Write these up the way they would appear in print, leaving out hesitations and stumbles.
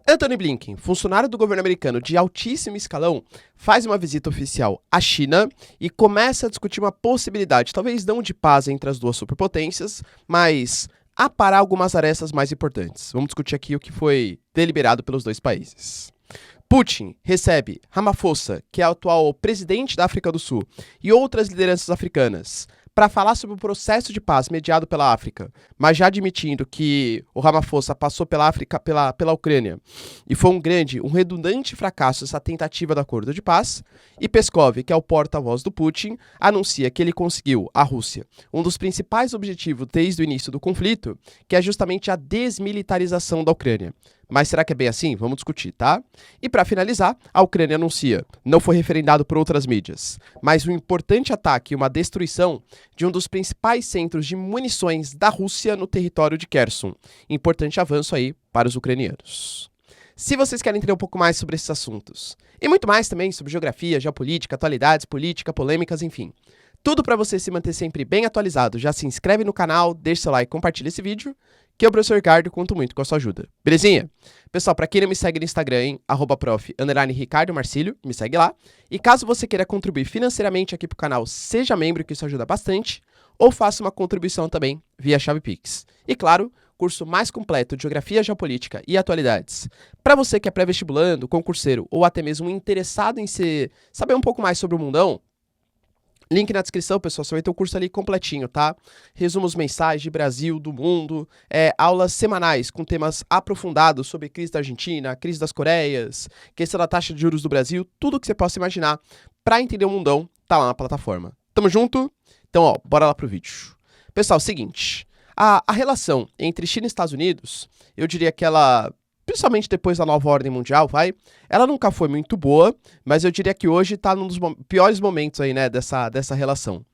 Antony Blinken, funcionário do governo americano de altíssimo escalão, faz uma visita oficial à China e começa a discutir uma possibilidade, talvez não de paz entre as duas superpotências, mas aparar algumas arestas mais importantes. Vamos discutir aqui o que foi deliberado pelos dois países. Putin recebe Ramaphosa, que é o atual presidente da África do Sul, e outras lideranças africanas, para falar sobre o processo de paz mediado pela África, mas já admitindo que o Ramaphosa passou pela África, pela Ucrânia, e foi um redundante fracasso essa tentativa de acordo de paz, e Peskov, que é o porta-voz do Putin, anuncia que ele conseguiu, a Rússia, um dos principais objetivos desde o início do conflito, que é justamente a desmilitarização da Ucrânia. Mas será que é bem assim? Vamos discutir, tá? E para finalizar, a Ucrânia anuncia, não foi referendado por outras mídias, mas um importante ataque e uma destruição de um dos principais centros de munições da Rússia no território de Kherson. Importante avanço aí para os ucranianos. Se vocês querem entender um pouco mais sobre esses assuntos, e muito mais também sobre geografia, geopolítica, atualidades, política, polêmicas, enfim, tudo para você se manter sempre bem atualizado, já se inscreve no canal, deixa seu like e compartilha esse vídeo, que eu, professor Ricardo, conto muito com a sua ajuda. Belezinha? Pessoal, para quem não me segue no Instagram, hein, @prof_Ricardo Marcílio, me segue lá. E caso você queira contribuir financeiramente aqui pro canal, seja membro, que isso ajuda bastante, ou faça uma contribuição também via chave Pix. E claro, curso mais completo de Geografia, Geopolítica e Atualidades. Para você que é pré-vestibulando, concurseiro ou até mesmo interessado em saber um pouco mais sobre o mundão, link na descrição, pessoal, você vai ter o curso ali completinho, tá? Resumos mensais de Brasil, do mundo, aulas semanais com temas aprofundados sobre crise da Argentina, crise das Coreias, questão da taxa de juros do Brasil, tudo que você possa imaginar para entender o mundão, tá lá na plataforma. Tamo junto? Então, ó, bora lá pro vídeo. Pessoal, seguinte, a relação entre China e Estados Unidos, eu diria que ela, principalmente depois da nova ordem mundial, ela nunca foi muito boa, mas eu diria que hoje está num dos piores momentos aí, né, dessa relação.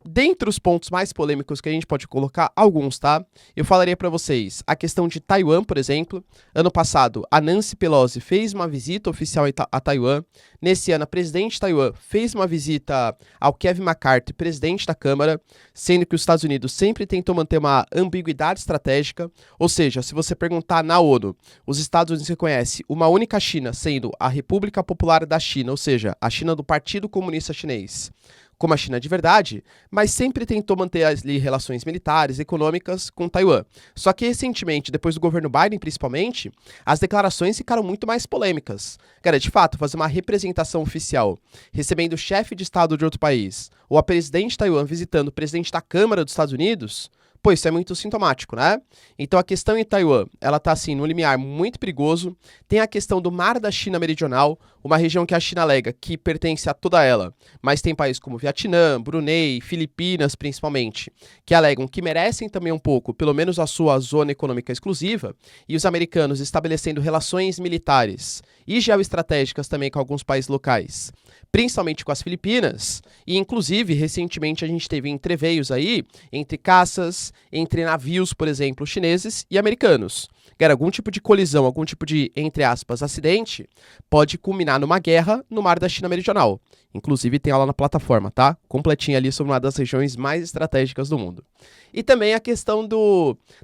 Dentre os pontos mais polêmicos que a gente pode colocar, alguns, tá? Eu falaria para vocês a questão de Taiwan, por exemplo. Ano passado, a Nancy Pelosi fez uma visita oficial a Taiwan. Nesse ano, a presidente de Taiwan fez uma visita ao Kevin McCarthy, presidente da Câmara, sendo que os Estados Unidos sempre tentou manter uma ambiguidade estratégica. Ou seja, se você perguntar na ONU, os Estados Unidos reconhecem uma única China, sendo a República Popular da China, ou seja, a China do Partido Comunista Chinês, como a China de verdade, mas sempre tentou manter ali relações militares, econômicas com Taiwan. Só que recentemente, depois do governo Biden principalmente, as declarações ficaram muito mais polêmicas. Cara, de fato, fazer uma representação oficial, recebendo o chefe de Estado de outro país, ou a presidente de Taiwan visitando o presidente da Câmara dos Estados Unidos, pô, isso é muito sintomático, né? Então a questão em Taiwan, ela tá assim, num limiar muito perigoso. Tem a questão do Mar da China Meridional, uma região que a China alega que pertence a toda ela, mas tem países como Vietnã, Brunei, Filipinas principalmente, que alegam que merecem também um pouco, pelo menos a sua zona econômica exclusiva, e os americanos estabelecendo relações militares e geoestratégicas também com alguns países locais, principalmente com as Filipinas, e inclusive recentemente a gente teve entreveios aí entre caças, entre navios, por exemplo, chineses e americanos. Cara, algum tipo de colisão, algum tipo de, entre aspas, acidente, pode culminar numa guerra no Mar da China Meridional. Inclusive tem aula na plataforma, tá? Completinha ali sobre uma das regiões mais estratégicas do mundo. E também a questão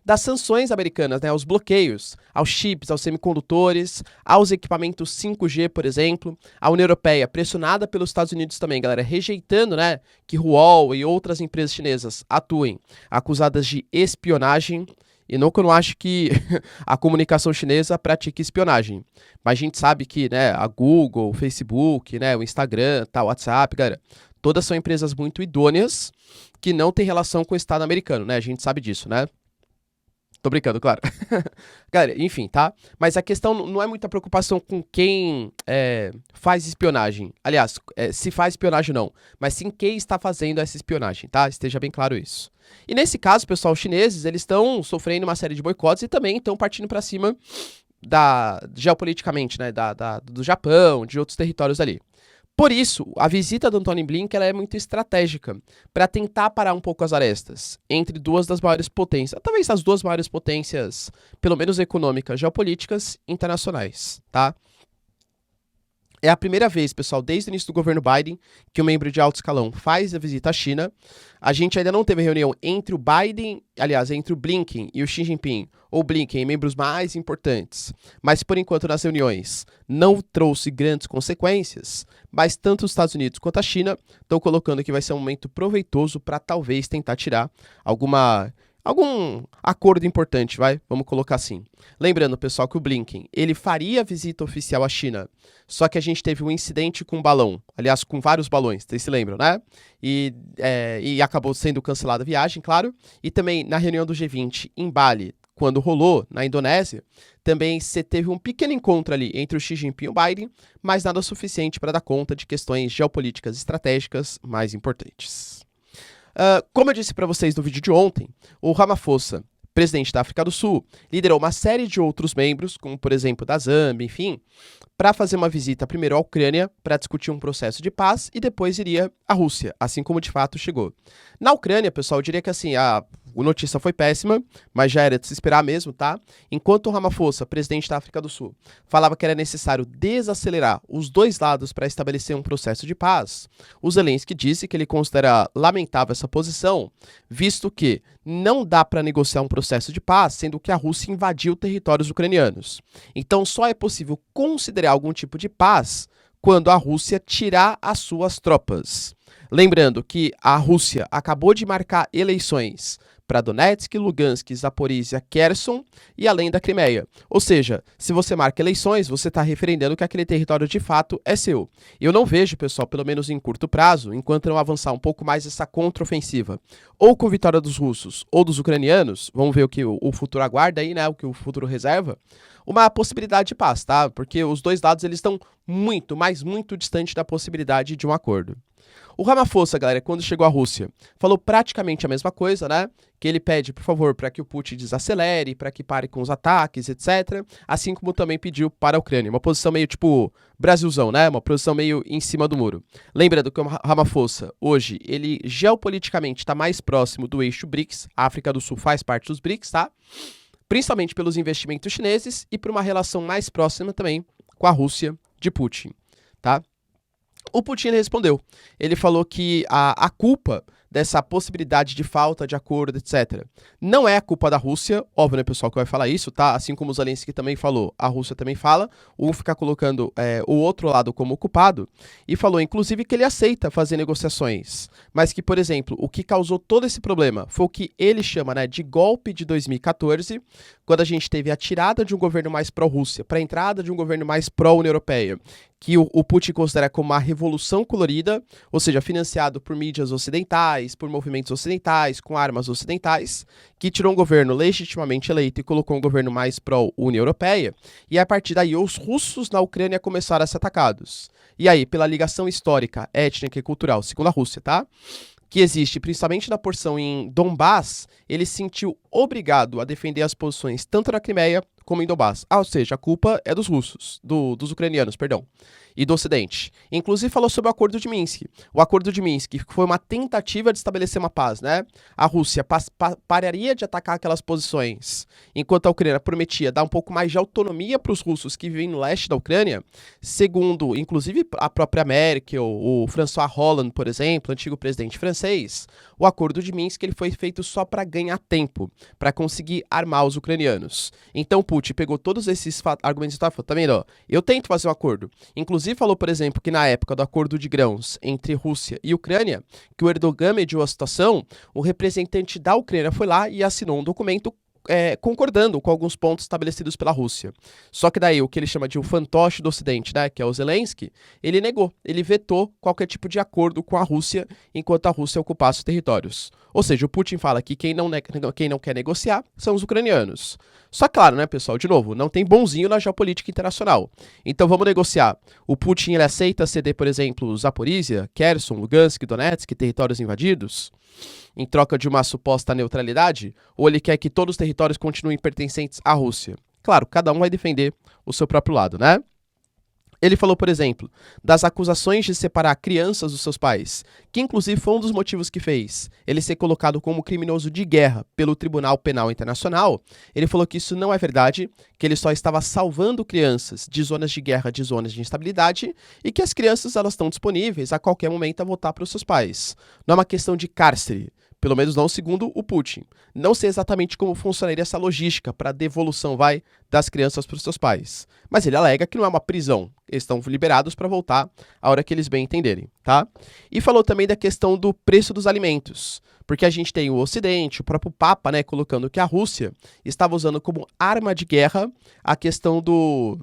das sanções americanas, né? Os bloqueios aos chips, aos semicondutores, aos equipamentos 5G, por exemplo. A União Europeia, pressionada pelos Estados Unidos também, galera, rejeitando, né, que Huawei e outras empresas chinesas atuem, acusadas de espionagem. E não que eu não acho que a comunicação chinesa pratique espionagem. Mas a gente sabe que, né, a Google, o Facebook, né, o Instagram, o WhatsApp, galera, todas são empresas muito idôneas que não têm relação com o Estado americano, né? A gente sabe disso, né? Tô brincando, claro. Galera, enfim, tá? Mas a questão não é muita preocupação com quem faz espionagem. Aliás, se faz espionagem ou não. Mas sim quem está fazendo essa espionagem, tá? Esteja bem claro isso. E nesse caso, pessoal, os chineses, eles estão sofrendo uma série de boicotes e também estão partindo para cima geopoliticamente, né? Do Japão, de outros territórios ali. Por isso, a visita do Antony Blinken ela é muito estratégica para tentar parar um pouco as arestas entre duas das maiores potências, talvez as duas maiores potências, pelo menos econômicas, geopolíticas, internacionais, tá? É a primeira vez, pessoal, desde o início do governo Biden, que um membro de alto escalão faz a visita à China. A gente ainda não teve reunião entre o Biden, aliás, entre o Blinken e o Xi Jinping, ou Blinken, membros mais importantes. Mas, por enquanto, nas reuniões não trouxe grandes consequências, mas tanto os Estados Unidos quanto a China estão colocando que vai ser um momento proveitoso para talvez tentar tirar algum acordo importante, vai? Vamos colocar assim. Lembrando, pessoal, que o Blinken, ele faria a visita oficial à China, só que a gente teve um incidente com um balão, aliás, com vários balões, vocês se lembram, né? E acabou sendo cancelada a viagem, claro. E também na reunião do G20 em Bali, quando rolou na Indonésia, também você teve um pequeno encontro ali entre o Xi Jinping e o Biden, mas nada suficiente para dar conta de questões geopolíticas estratégicas mais importantes. Como eu disse para vocês no vídeo de ontem, o Ramaphosa, presidente da África do Sul, liderou uma série de outros membros, como por exemplo da Zâmbia, enfim, para fazer uma visita primeiro à Ucrânia para discutir um processo de paz e depois iria à Rússia, assim como de fato chegou. Na Ucrânia, pessoal, eu diria que assim, a notícia foi péssima, mas já era de se esperar mesmo, tá? Enquanto o Ramaphosa, presidente da África do Sul, falava que era necessário desacelerar os dois lados para estabelecer um processo de paz, o Zelensky disse que ele considera lamentável essa posição, visto que não dá para negociar um processo de paz, sendo que a Rússia invadiu territórios ucranianos. Então só é possível considerar algum tipo de paz quando a Rússia tirar as suas tropas. Lembrando que a Rússia acabou de marcar eleições para Donetsk, Lugansk, Zaporizhia, Kherson e além da Crimeia. Ou seja, se você marca eleições, você está referendando que aquele território de fato é seu. Eu não vejo, pessoal, pelo menos em curto prazo, enquanto não avançar um pouco mais essa contraofensiva, ou com vitória dos russos ou dos ucranianos, vamos ver o que o futuro aguarda aí, né, o que o futuro reserva, uma possibilidade de paz, tá? Porque os dois lados eles estão muito, mas muito distante da possibilidade de um acordo. O Ramaphosa, galera, quando chegou à Rússia, falou praticamente a mesma coisa, né? Que ele pede, por favor, para que o Putin desacelere, para que pare com os ataques, etc. Assim como também pediu para a Ucrânia. Uma posição meio tipo Brasilzão, né? Uma posição meio em cima do muro. Lembrando que o Ramaphosa, hoje, ele geopoliticamente está mais próximo do eixo BRICS. A África do Sul faz parte dos BRICS, tá? Principalmente pelos investimentos chineses e por uma relação mais próxima também com a Rússia de Putin, tá? O Putin respondeu. Ele falou que a culpa dessa possibilidade de falta de acordo, etc. não é a culpa da Rússia, óbvio, né, pessoal, que vai falar isso, tá? Assim como o Zelensky também falou, a Rússia também fala, um fica colocando o outro lado como culpado, e falou, inclusive, que ele aceita fazer negociações, mas que, por exemplo, o que causou todo esse problema foi o que ele chama, né, de golpe de 2014, quando a gente teve a tirada de um governo mais pró-Rússia para a entrada de um governo mais pró-União Europeia, que o Putin considera como uma revolução colorida, ou seja, financiado por mídias ocidentais, por movimentos ocidentais, com armas ocidentais, que tirou um governo legitimamente eleito e colocou um governo mais pró-União Europeia, e a partir daí os russos na Ucrânia começaram a ser atacados. E aí, pela ligação histórica, étnica e cultural, segundo a Rússia, tá? Que existe principalmente na porção em Donbás, ele se sentiu obrigado a defender as posições tanto na Crimeia como em Donbás. Ou seja, a culpa é dos russos, dos ucranianos, perdão, e do Ocidente. Inclusive falou sobre o Acordo de Minsk. O Acordo de Minsk foi uma tentativa de estabelecer uma paz, né? A Rússia pararia de atacar aquelas posições, enquanto a Ucrânia prometia dar um pouco mais de autonomia para os russos que vivem no leste da Ucrânia, segundo, inclusive, a própria Merkel, o François Hollande, por exemplo, antigo presidente francês, o Acordo de Minsk ele foi feito só para ganhar tempo, para conseguir armar os ucranianos. Então Putin pegou todos esses argumentos e falou, tá vendo, ó, eu tento fazer um acordo. Inclusive falou, por exemplo, que na época do acordo de grãos entre Rússia e Ucrânia, que o Erdogan mediou a situação, o representante da Ucrânia foi lá e assinou um documento concordando com alguns pontos estabelecidos pela Rússia. Só que daí o que ele chama de o fantoche do Ocidente, né, que é o Zelensky, ele negou, ele vetou qualquer tipo de acordo com a Rússia enquanto a Rússia ocupasse os territórios. Ou seja, o Putin fala que quem não quer negociar são os ucranianos. Só claro, né, pessoal, de novo, não tem bonzinho na geopolítica internacional. Então vamos negociar. O Putin ele aceita ceder, por exemplo, Zaporizhia, Kherson, Lugansk, Donetsk, territórios invadidos, em troca de uma suposta neutralidade, ou ele quer que todos os territórios continuem pertencentes à Rússia? Claro, cada um vai defender o seu próprio lado, né? Ele falou, por exemplo, das acusações de separar crianças dos seus pais, que inclusive foi um dos motivos que fez ele ser colocado como criminoso de guerra pelo Tribunal Penal Internacional. Ele falou que isso não é verdade, que ele só estava salvando crianças de zonas de guerra, de zonas de instabilidade, e que as crianças elas estão disponíveis a qualquer momento a voltar para os seus pais. Não é uma questão de cárcere. Pelo menos não segundo o Putin. Não sei exatamente como funcionaria essa logística para a devolução, das crianças para os seus pais. Mas ele alega que não é uma prisão. Eles estão liberados para voltar a hora que eles bem entenderem, tá? E falou também da questão do preço dos alimentos. Porque a gente tem o Ocidente, o próprio Papa, né, colocando que a Rússia estava usando como arma de guerra a questão dos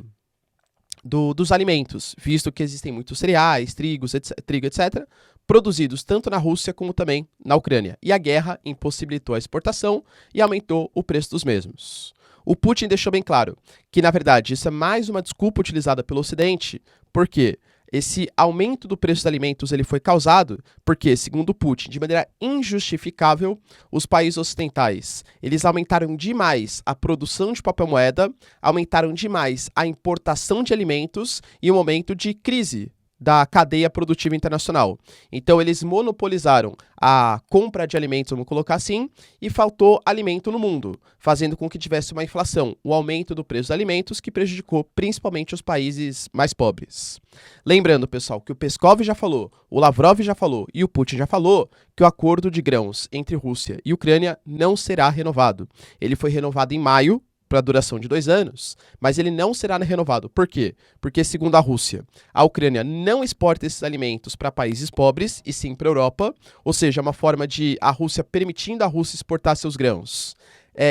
alimentos, visto que existem muitos cereais, trigo, etc., produzidos tanto na Rússia como também na Ucrânia. E a guerra impossibilitou a exportação e aumentou o preço dos mesmos. O Putin deixou bem claro que, na verdade, isso é mais uma desculpa utilizada pelo Ocidente, porque esse aumento do preço dos alimentos ele foi causado porque, segundo Putin, de maneira injustificável, os países ocidentais eles aumentaram demais a produção de papel moeda, aumentaram demais a importação de alimentos em um momento de crise da cadeia produtiva internacional. Então eles monopolizaram a compra de alimentos, vamos colocar assim, e faltou alimento no mundo, fazendo com que tivesse uma inflação, o aumento do preço dos alimentos que prejudicou principalmente os países mais pobres. Lembrando, pessoal, que o Peskov já falou, o Lavrov já falou e o Putin já falou que o acordo de grãos entre Rússia e Ucrânia não será renovado. Ele foi renovado em maio, para a duração de 2 anos, mas ele não será renovado. Por quê? Porque, segundo a Rússia, a Ucrânia não exporta esses alimentos para países pobres, e sim para a Europa, ou seja, uma forma de a Rússia permitindo a Rússia exportar seus grãos.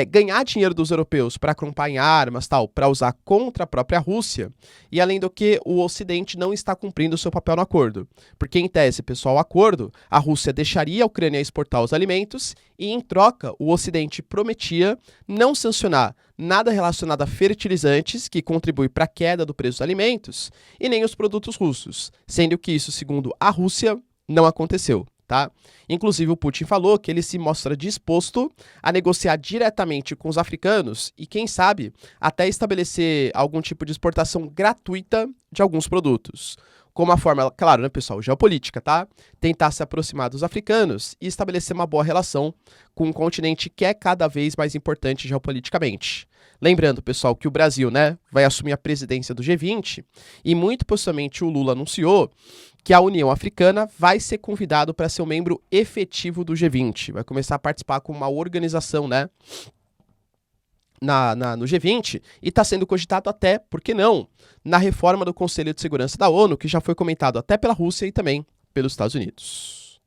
Ganhar dinheiro dos europeus para comprar em armas, tal, para usar contra a própria Rússia, e além do que o Ocidente não está cumprindo o seu papel no acordo. Porque, em tese, pessoal, o acordo, a Rússia deixaria a Ucrânia exportar os alimentos e, em troca, o Ocidente prometia não sancionar nada relacionado a fertilizantes, que contribui para a queda do preço dos alimentos, e nem os produtos russos, sendo que isso, segundo a Rússia, não aconteceu. Tá? Inclusive, o Putin falou que ele se mostra disposto a negociar diretamente com os africanos e, quem sabe, até estabelecer algum tipo de exportação gratuita de alguns produtos. Como a forma, claro, né, pessoal, geopolítica, tá? Tentar se aproximar dos africanos e estabelecer uma boa relação com um continente que é cada vez mais importante geopoliticamente. Lembrando, pessoal, que o Brasil, né, vai assumir a presidência do G20 e muito possivelmente o Lula anunciou que a União Africana vai ser convidado para ser um membro efetivo do G20. Vai começar a participar como uma organização, né, no G20, e está sendo cogitado até, por que não, na reforma do Conselho de Segurança da ONU, que já foi comentado até pela Rússia e também pelos Estados Unidos.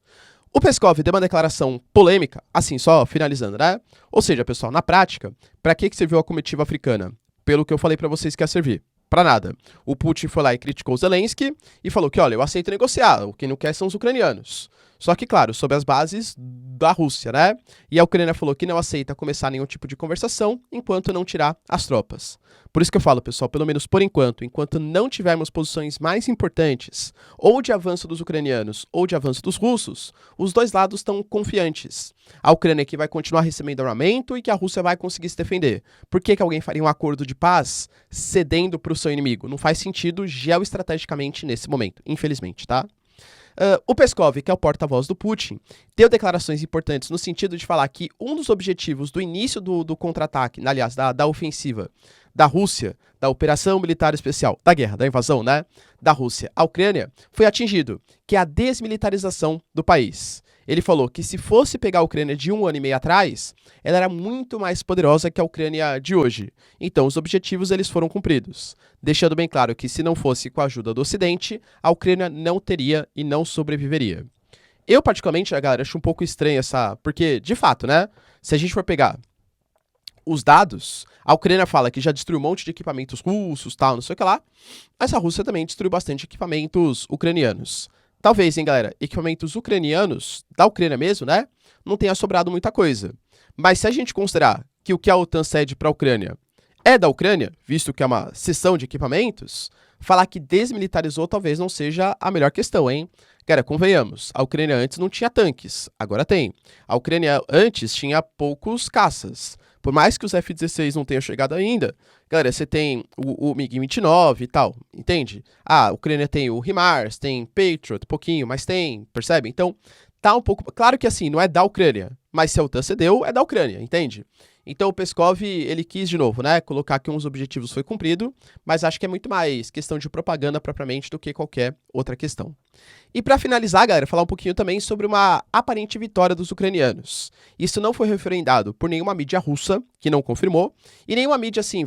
O Peskov deu uma declaração polêmica, assim, só finalizando, né? Ou seja, pessoal, na prática, para que serviu a comitiva africana? Pelo que eu falei para vocês que ia servir. Para nada. O Putin foi lá e criticou o Zelensky e falou que, olha, eu aceito negociar, o que não quer são os ucranianos. Só que, claro, sob as bases da Rússia, né? E a Ucrânia falou que não aceita começar nenhum tipo de conversação enquanto não tirar as tropas. Por isso que eu falo, pessoal, pelo menos por enquanto não tivermos posições mais importantes, ou de avanço dos ucranianos, ou de avanço dos russos, os dois lados estão confiantes. A Ucrânia que vai continuar recebendo armamento e que a Rússia vai conseguir se defender. Por que alguém faria um acordo de paz cedendo para o seu inimigo? Não faz sentido geoestrategicamente nesse momento, infelizmente, tá? O Peskov, que é o porta-voz do Putin, deu declarações importantes no sentido de falar que um dos objetivos do início do contra-ataque, aliás, da ofensiva da Rússia, da operação militar especial, da guerra, da invasão, né, da Rússia à Ucrânia, foi atingido, que é a desmilitarização do país. Ele falou que se fosse pegar a Ucrânia de 1 ano e meio atrás, ela era muito mais poderosa que a Ucrânia de hoje. Então, os objetivos eles foram cumpridos. Deixando bem claro que se não fosse com a ajuda do Ocidente, a Ucrânia não teria e não sobreviveria. Eu, particularmente, galera, acho um pouco estranho essa... Porque, de fato, né, se a gente for pegar os dados, a Ucrânia fala que já destruiu um monte de equipamentos russos, tal, não sei o que lá, mas a Rússia também destruiu bastante equipamentos ucranianos. Talvez, hein, galera, equipamentos ucranianos, da Ucrânia mesmo, né, não tenha sobrado muita coisa. Mas se a gente considerar que o que a OTAN cede para a Ucrânia é da Ucrânia, visto que é uma cessão de equipamentos, falar que desmilitarizou talvez não seja a melhor questão, hein? Cara, convenhamos, a Ucrânia antes não tinha tanques, agora tem. A Ucrânia antes tinha poucos caças, Por mais que os F-16 não tenham chegado ainda, galera, você tem o MiG-29 e tal, entende? A Ucrânia tem o HIMARS, tem Patriot, pouquinho, mas tem, percebe? Então, tá um pouco... Claro que assim, não é da Ucrânia, mas se a OTAN cedeu, é da Ucrânia, entende? Então o Peskov, ele quis de novo, né, colocar que uns objetivos foi cumprido, mas acho que é muito mais questão de propaganda propriamente do que qualquer outra questão. E para finalizar, galera, falar um pouquinho também sobre uma aparente vitória dos ucranianos. Isso não foi referendado por nenhuma mídia russa, que não confirmou, e nenhuma mídia, assim,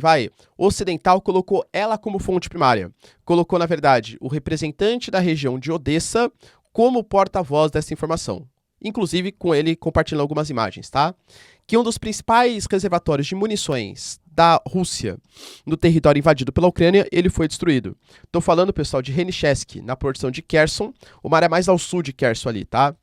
ocidental colocou ela como fonte primária. Colocou, na verdade, o representante da região de Odessa como porta-voz dessa informação. Inclusive com ele compartilhando algumas imagens, tá? Que um dos principais reservatórios de munições da Rússia no território invadido pela Ucrânia, ele foi destruído. Tô falando, pessoal, de Henichesk, na porção de Kherson, uma área mais ao sul de Kherson ali, tá?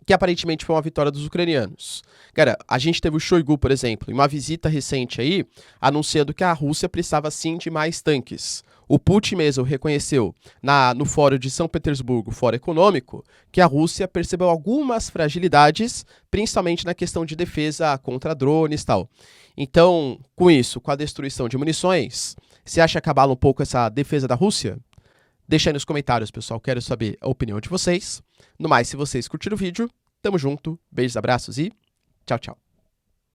Que aparentemente foi uma vitória dos ucranianos. Cara, a gente teve o Shoigu, por exemplo, em uma visita recente aí, anunciando que a Rússia precisava sim de mais tanques. O Putin mesmo reconheceu no Fórum de São Petersburgo, Fórum Econômico, que a Rússia percebeu algumas fragilidades, principalmente na questão de defesa contra drones e tal. Então, com isso, com a destruição de munições, você acha que abala um pouco essa defesa da Rússia? Deixa aí nos comentários, pessoal, quero saber a opinião de vocês. No mais, se vocês curtiram o vídeo, tamo junto, beijos, abraços e tchau, tchau.